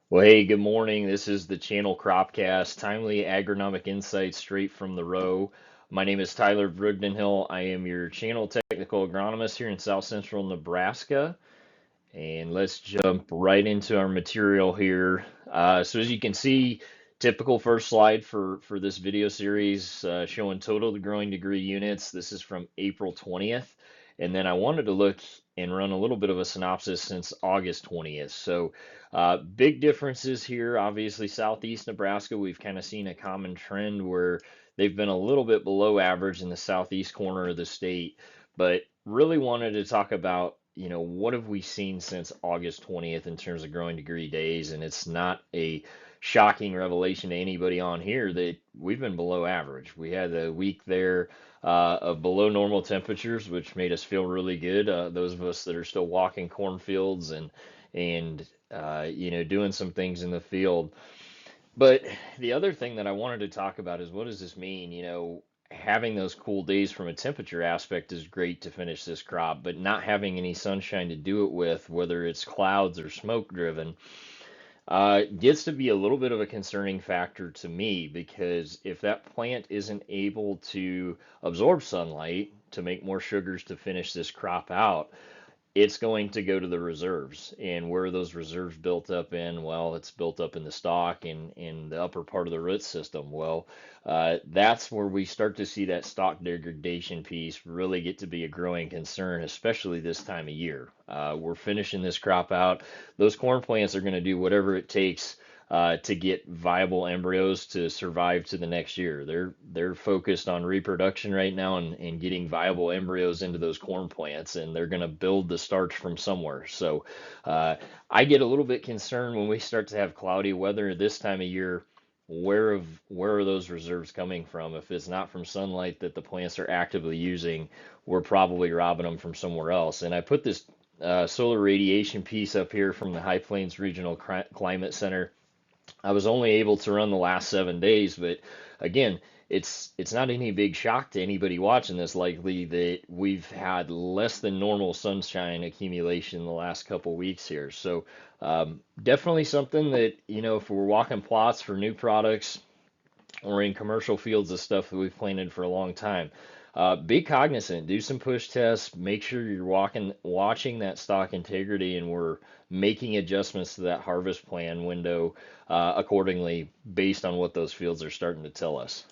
Well, hey, good morning. This is the channel CropCast, timely agronomic insights straight from the row. My name is Tyler Brugdenhill. I am your channel technical agronomist here in South Central Nebraska. And let's jump right into our material here. So as you can see, typical first slide for this video series showing total growing degree units. This is from April 20th. And then I wanted to look and run a little bit of a synopsis since August 20th. So big differences here. Obviously, Southeast Nebraska, we've kind of seen a common trend where they've been a little bit below average in the southeast corner of the state, but really wanted to talk about, what have we seen since August 20th in terms of growing degree days? And it's not a shocking revelation to anybody on here that we've been below average. We had a week there of below normal temperatures, which made us feel really good. Those of us that are still walking cornfields and doing some things in the field. But the other thing that I wanted to talk about is what does this mean? Having those cool days from a temperature aspect is great to finish this crop, but not having any sunshine to do it with, whether it's clouds or smoke driven, gets to be a little bit of a concerning factor to me because if that plant isn't able to absorb sunlight to make more sugars to finish this crop out, it's going to go to the reserves. And where are those reserves built up in? Well, it's built up in the stalk and in the upper part of the root system. Well, that's where we start to see that stalk degradation piece really get to be a growing concern, especially this time of year. We're finishing this crop out. Those corn plants are going to do whatever it takes to get viable embryos to survive to the next year. They're focused on reproduction right now and getting viable embryos into those corn plants, and they're going to build the starch from somewhere. So uh, I get a little bit concerned when we start to have cloudy weather this time of year. Where are those reserves coming from? If it's not from sunlight that the plants are actively using, we're probably robbing them from somewhere else. And I put this solar radiation piece up here from the High Plains Regional Climate Center. I was only able to run the last 7 days, but again, it's not any big shock to anybody watching this likely that we've had less than normal sunshine accumulation the last couple weeks here. So definitely something that, if we're walking plots for new products or in commercial fields of stuff that we've planted for a long time, be cognizant, do some push tests, make sure you're watching that stock integrity, and we're making adjustments to that harvest plan window accordingly based on what those fields are starting to tell us.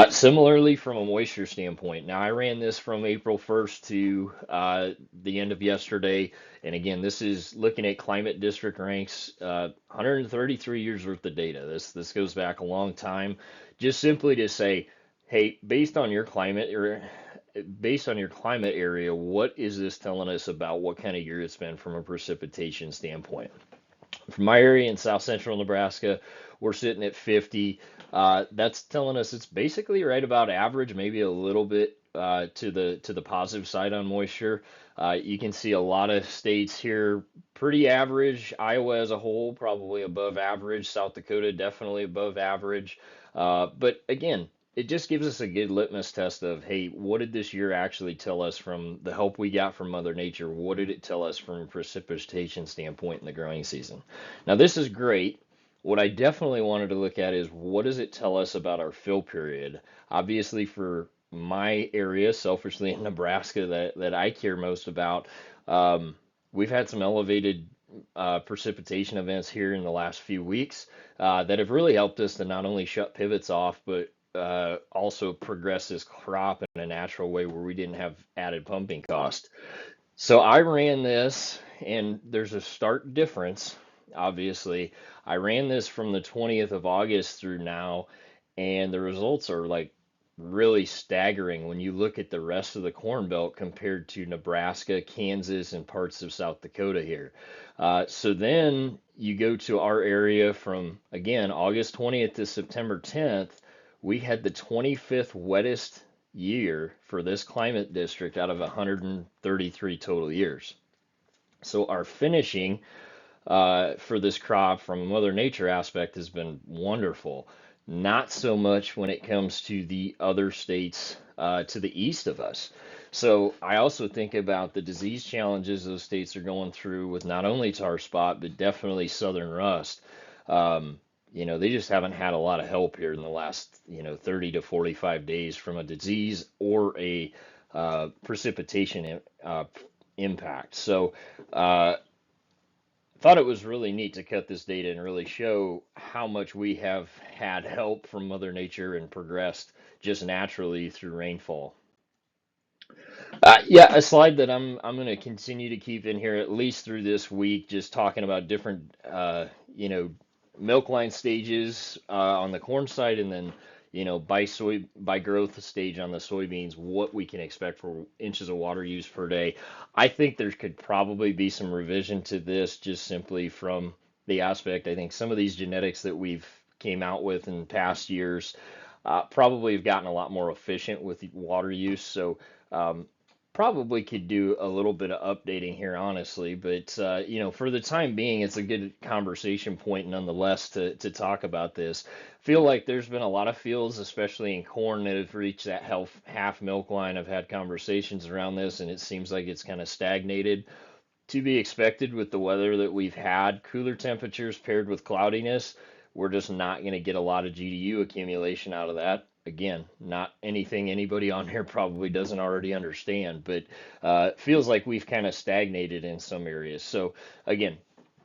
Similarly, from a moisture standpoint, now I ran this from April 1st to the end of yesterday. And again, this is looking at climate district ranks, 133 years worth of data. This goes back a long time. Just simply to say, hey, based on your climate area, what is this telling us about what kind of year it's been from a precipitation standpoint? From my area in south central Nebraska, we're sitting at 50. That's telling us it's basically right about average, maybe a little bit to the positive side on moisture. You can see a lot of states here pretty average. Iowa as a whole probably above average. South Dakota definitely above average. But again, it just gives us a good litmus test of, hey, what did this year actually tell us from the help we got from Mother Nature? What did it tell us from a precipitation standpoint in the growing season? Now, this is great. What I definitely wanted to look at is what does it tell us about our fill period? Obviously, for my area, selfishly in Nebraska, that I care most about, um, we've had some elevated precipitation events here in the last few weeks that have really helped us to not only shut pivots off, but also progress this crop in a natural way where we didn't have added pumping cost. So I ran this, and there's a stark difference, obviously. I ran this from the 20th of August through now, and the results are like really staggering when you look at the rest of the Corn Belt compared to Nebraska, Kansas, and parts of South Dakota here. So then you go to our area from, again, August 20th to September 10th, we had the 25th wettest year for this climate district out of 133 total years. So our finishing for this crop from a Mother Nature aspect has been wonderful. Not so much when it comes to the other states to the east of us. So I also think about the disease challenges those states are going through with not only tar spot, but definitely southern rust. Um, they just haven't had a lot of help here in the last, 30 to 45 days from a disease or a precipitation impact. So thought it was really neat to cut this data and really show how much we have had help from Mother Nature and progressed just naturally through rainfall. Yeah, a slide that I'm going to continue to keep in here at least through this week, just talking about different milk line stages on the corn side, and then by growth stage on the soybeans, what we can expect for inches of water use per day. I think there could probably be some revision to this just simply from the aspect. I think some of these genetics that we've came out with in past years probably have gotten a lot more efficient with water use. So um, probably could do a little bit of updating here, honestly. But for the time being, it's a good conversation point nonetheless to talk about this. Feel like there's been a lot of fields, especially in corn, that have reached that half milk line. I've had conversations around this, and it seems like it's kind of stagnated. To be expected with the weather that we've had, cooler temperatures paired with cloudiness, we're just not going to get a lot of GDU accumulation out of that. Again, not anything anybody on here probably doesn't already understand, but it feels like we've kind of stagnated in some areas. So, again,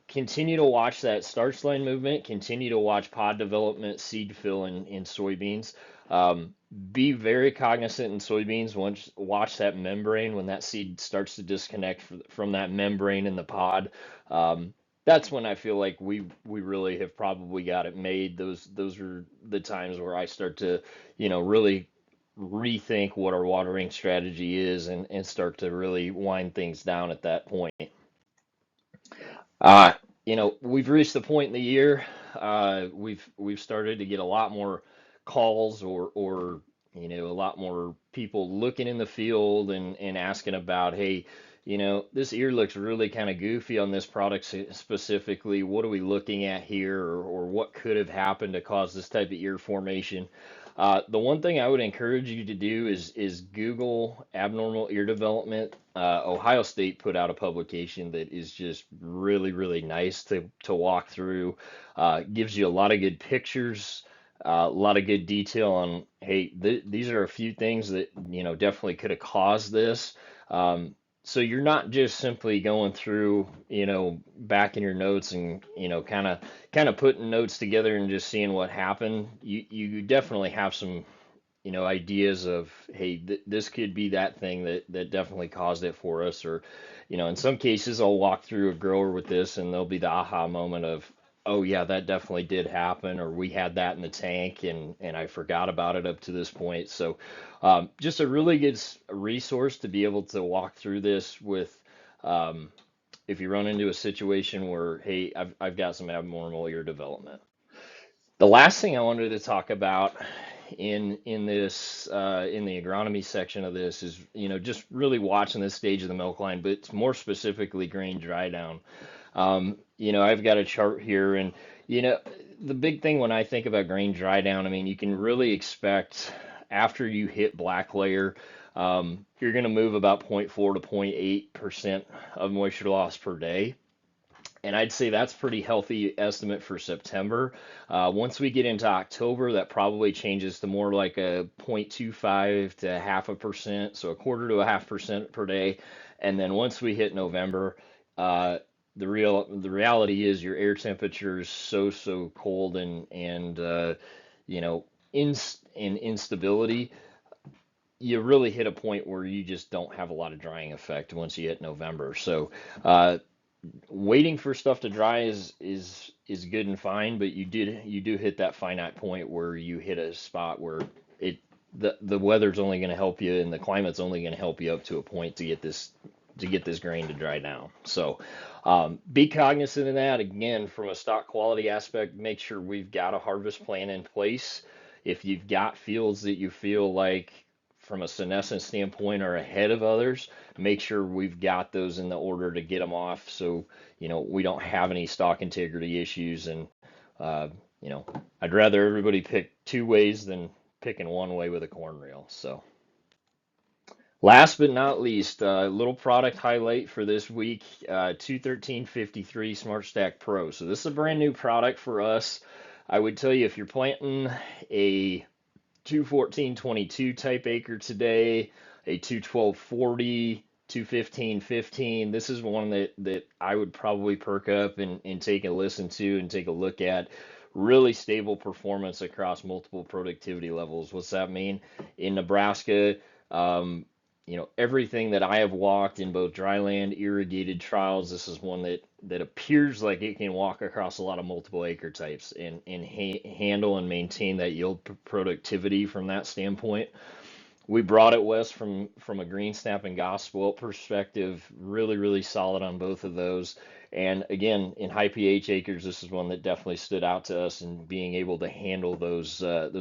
continue to watch that starch line movement, continue to watch pod development, seed fill in soybeans. Um, be very cognizant in soybeans. Once watch that membrane when that seed starts to disconnect from that membrane in the pod. Um, that's when I feel like we really have probably got it made. Those are the times where I start to, really rethink what our watering strategy is and start to really wind things down at that point. Uh, we've reached the point in the year. We've started to get a lot more calls or a lot more people looking in the field and asking about, hey, this ear looks really kind of goofy on this product specifically. What are we looking at here, or what could have happened to cause this type of ear formation? The one thing I would encourage you to do is Google abnormal ear development. Ohio State put out a publication that is just really, really nice to walk through. Gives you a lot of good pictures, a lot of good detail on, hey, these are a few things that, definitely could have caused this. Um, so you're not just simply going through, back in your notes and, kind of putting notes together and just seeing what happened. You definitely have some ideas of, hey, this could be that thing that definitely caused it for us. Or in some cases I'll walk through a grower with this and there'll be the aha moment of, oh yeah, that definitely did happen, or we had that in the tank and I forgot about it up to this point. So just a really good resource to be able to walk through this with. If you run into a situation where, hey, I've got some abnormal ear development. The last thing I wanted to talk about in this in the agronomy section of this is, just really watching this stage of the milk line, but more specifically grain dry down. I've got a chart here, and you know the big thing when I think about grain dry down, I mean, you can really expect after you hit black layer, you're going to move about zero point 0.4 to 0.8% of moisture loss per day. And I'd say that's pretty healthy estimate for September. Once we get into October, that probably changes to more like a 0.25 to half a percent, so a quarter to a half percent per day. And then once we hit November, uh, the reality is your air temperature is so cold and you know in in instability. You really hit a point where you just don't have a lot of drying effect once you hit November. So uh, waiting for stuff to dry is good and fine, but you do hit that finite point where you hit a spot where it the weather's only going to help you and the climate's only going to help you up to a point to get this grain to dry down. So be cognizant of that. Again, from a stock quality aspect, make sure we've got a harvest plan in place. If you've got fields that you feel like from a senescence standpoint are ahead of others, make sure we've got those in the order to get them off so we don't have any stock integrity issues. And uh, you know I'd rather everybody pick two ways than picking one way with a corn reel. So Last but not least, little product highlight for this week, 21353 Smart Stack Pro. So this is a brand new product for us. I would tell you if you're planting a 21422 type acre today, a 21240, 21515. This is one that I would probably perk up and take a listen to and take a look at. Really stable performance across multiple productivity levels. What's that mean? In Nebraska, um, everything that I have walked in both dryland irrigated trials, this is one that appears like it can walk across a lot of multiple acre types and handle and maintain that yield productivity from that standpoint. We brought it west from a green snap and gospel perspective, really solid on both of those. And again, in high pH acres, this is one that definitely stood out to us in being able to handle those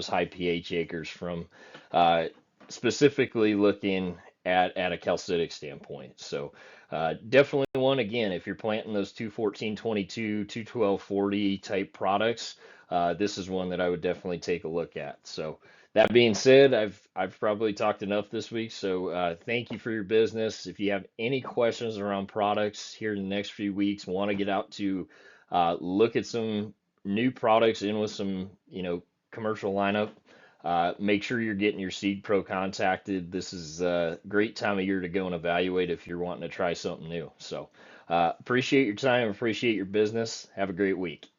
high pH acres from uh, specifically looking at a calcitic standpoint. So definitely one again, if you're planting those 21422, 21240 type products, this is one that I would definitely take a look at. So that being said, I've probably talked enough this week, so thank you for your business. If you have any questions around products here in the next few weeks, want to get out to look at some new products in with some commercial lineup, make sure you're getting your Seed Pro contacted. This is a great time of year to go and evaluate if you're wanting to try something new. So appreciate your time, appreciate your business. Have a great week.